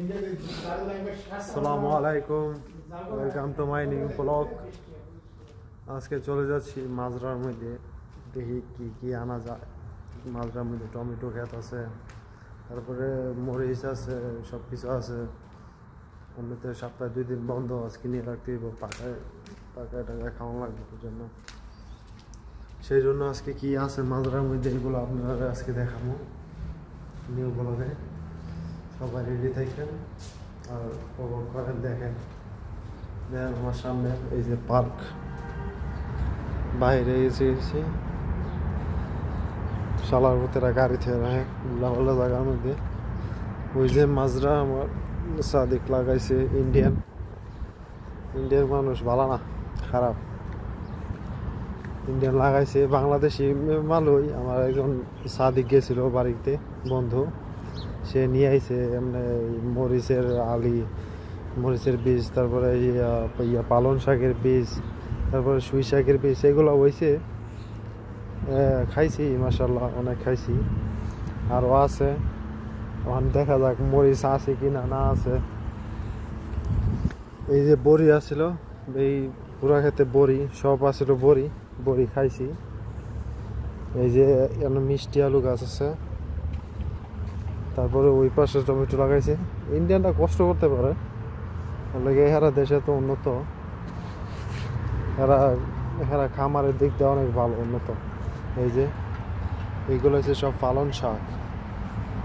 আসসালামু আলাইকুম, welcome to my new blog. আজকে চলে যাচ্ছি মাজরার মধ্যে, দেখি কি কি আনা যায়। মাজরার মধ্যে টমেটো ক্ষেত আছে, তারপরে মরিচ আছে, সব কিছু আছে। এমনিতে সপ্তাহে 2 দিন বন্ধ, আজকে নিয়ে রাখতে হইব। পাকায় টাকায় খাওয়া লাগবে জন্য, সেই জন্য আজকে কি আছে মাজরার মধ্যে এগুলো আপনারা আজকে দেখাবো নিউ ব্লগে। সবাই রেডি থাকেন আর উপভোগ করেন। দেখেন আমার সামনে এই যে পার্ক, বাইরে এসেছি শালার ভূতেরা গাড়ি থেকে রাখে ভালো জায়গার মধ্যে। ওই যে মাজরা আমার সাদিক লাগাইছে, ইন্ডিয়ান মানুষ ভালো না, খারাপ। ইন্ডিয়ান লাগাইছে, বাংলাদেশি ভালোই। আমার একজন সাদিক গেছিল বাড়িতে, বন্ধু, সে নিয়ে আইছে এমনি মরিচের মরিচের বীজ, তারপরে পালন শাকের বীজ, তারপরে সুই শাকের বীজ, এগুলো হয়েছে। খাইছি মাশাআল্লাহ, অনেক খাইছি। আরও আছে, ওখানে দেখা যাক মরিচ আছে কি না আছে। এই যে বড়ি আছিল, এই পুরা খেতে বড়ি সব আছিল, বড়ি খাইছি। এই যে মিষ্টি আলু গাছ আছে, তারপরে ওই পাশে টমেটো লাগাইছে। ইন্ডিয়ানরা কষ্ট করতে পারে, লাগে এরা দেশে তো উন্নত, এরা খামারের দিক দিয়ে অনেক ভালো, উন্নত। এই যে এইগুলো হচ্ছে সব পালন শাক,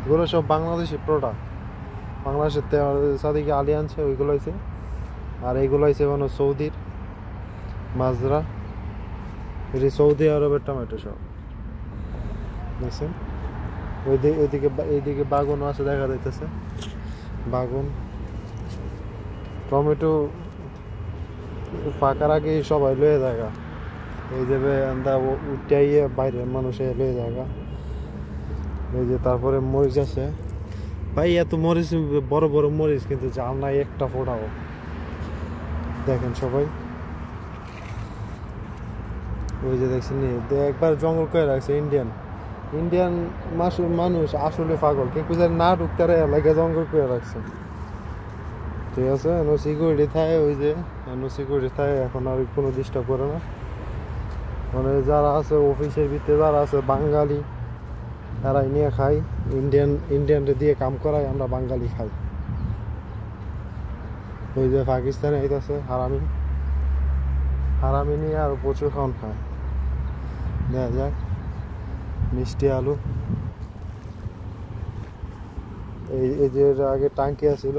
এগুলো সব বাংলাদেশি প্রোডাক্ট। বাংলাদেশের সাদিকে আলি আনছে ওইগুলো হয়েছে। আর এইগুলো হয়েছে মানে সৌদির মাজরা, এটি সৌদি আরবের টমেটো সব দেখছেন। এইদিকে বাগুন আছে, দেখা যাইতেছে বাগুন। টমেটো পাকার আগে সবাই লয়ে জায়গা, এই যাবে আমরা উঠাইয়ে বাইরের মানুষে লয়ে জায়গা। এই যে তারপরে মরিচ আছে ভাই, এত মরিচ, বড় বড় মরিচ, কিন্তু জাল নাই একটা ফোটাও। দেখেন সবাই, ওই যে দেখছেন একবার জঙ্গল করে রাখছে। ইন্ডিয়ান মানুষ আসলে পাগল, কেউ না ঢুকতে এলাকা জঙ্গল করে রাখছে। ঠিক আছে, সিকিউরিটি থাকে, ওই যে সিকিউরিটি থাকে, এখন আর কোনো ডিস্টার্ব করে না। মানে যারা আছে অফিসের ভিতরে, যারা আছে বাঙালি, তারাই নিয়ে খাই। ইন্ডিয়ানরে দিয়ে কাম করায়, আমরা বাঙালি খাই। ওই যে পাকিস্তানে এইটাছে হারামি নিয়ে আর প্রচুর খাওয়ান খায়। দেখা যাক মিষ্টি আলু। এই যে আগে টাঙ্কি আছিল,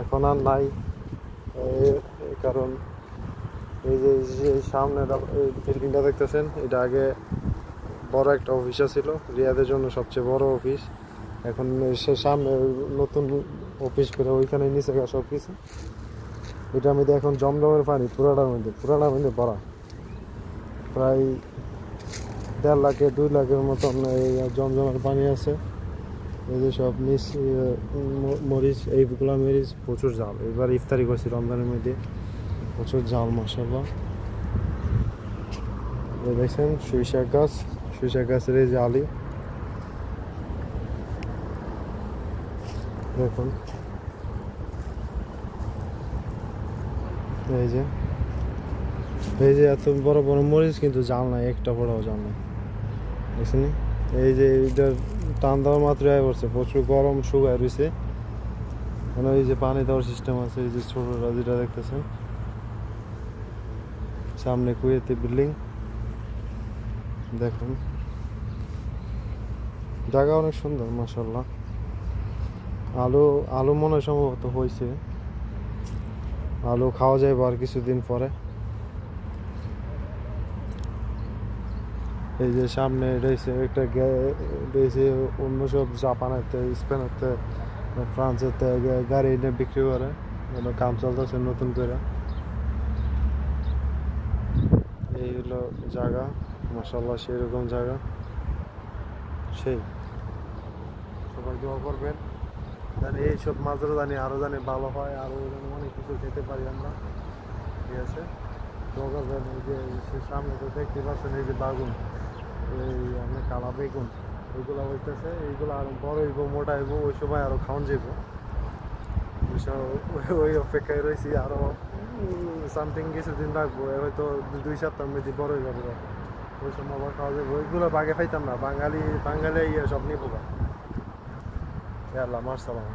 এখন আর নাই, কারণ এই যে সামনে বিল্ডিংটা দেখতেছেন, এটা আগে বড় একটা অফিস ছিল, রিয়াদের জন্য সবচেয়ে বড় অফিস। এখন সে সামনে নতুন অফিস করে ওইখানে নিচে সব কিছু। এটার মধ্যে এখন জমজমের পানি পুরাটার মধ্যে ভরা, প্রায় 1.5 লাখে 2 লাখের মতন এই জমজমের পানি আছে। এই যে সব মরিচ, এইগুলা মরিচ প্রচুর জাল। এবার ইফতারি করছি রমজানের মধ্যে, প্রচুর জাল মাশাআল্লাহ। দেখছেন সুই শাক গাছের এই যে আলি, দেখুন এই যে এত বড় বড় মরিচ, কিন্তু জাল নাই, একটা বড়ও জাল নাই, দেখছেন। এই যে এইটার টান দেওয়ার মাত্র আয় করছে, প্রচুর গরম, শুকায় রয়েছে। মানে এই যে পানি দেওয়ার সিস্টেম আছে। এই যে ছোটরা যেটা দেখতেছেন, সামনে কুয়েতে বিল্ডিং, দেখুন জায়গা অনেক সুন্দর মাশাআল্লাহ। আলু মনে হয় সম্ভবত হয়েছে, আলু খাওয়া যাবে আর কিছুদিন পরে। এই যে সামনে রয়েছে একটা রয়েছে, অন্য সব জাপানেতে, স্পেনেতে, ফ্রান্সেতে গাড়ি এনে বিক্রি করে, কাম চলতেছে নতুন করে। এই হলো জায়গা মাশাআল্লাহ, সেই রকম জায়গা। সেই সবাই দোয়া করবেন জানি এইসব মাজরা জানি আরও ভালো হয়, আরও অনেক কিছু খেতে পারি আমরা। ঠিক আছে, দোয়া করবেন। এই যে সামনে তো দেখতে পাচ্ছেন, এই যে বাগুন, এই কালা বেগুন, ওইগুলো হইতেছে, এইগুলো আরো বড় হইব, মোটা হইব, ওই সময় আরো খাওয়ান যাইব। ওই অপেক্ষায় রয়েছি আরো সামথিং কিছুদিন রাখবো, হয়তো 2 সপ্তাহের মধ্যে বড় হয়ে যাবো। ওই সময় আবার খাওয়া যাবো। ওইগুলো বাগে পাইতাম না, বাঙালি বাঙালি ইয়ে সব নিবো। আল্লাহ মার্শাল্লাহ।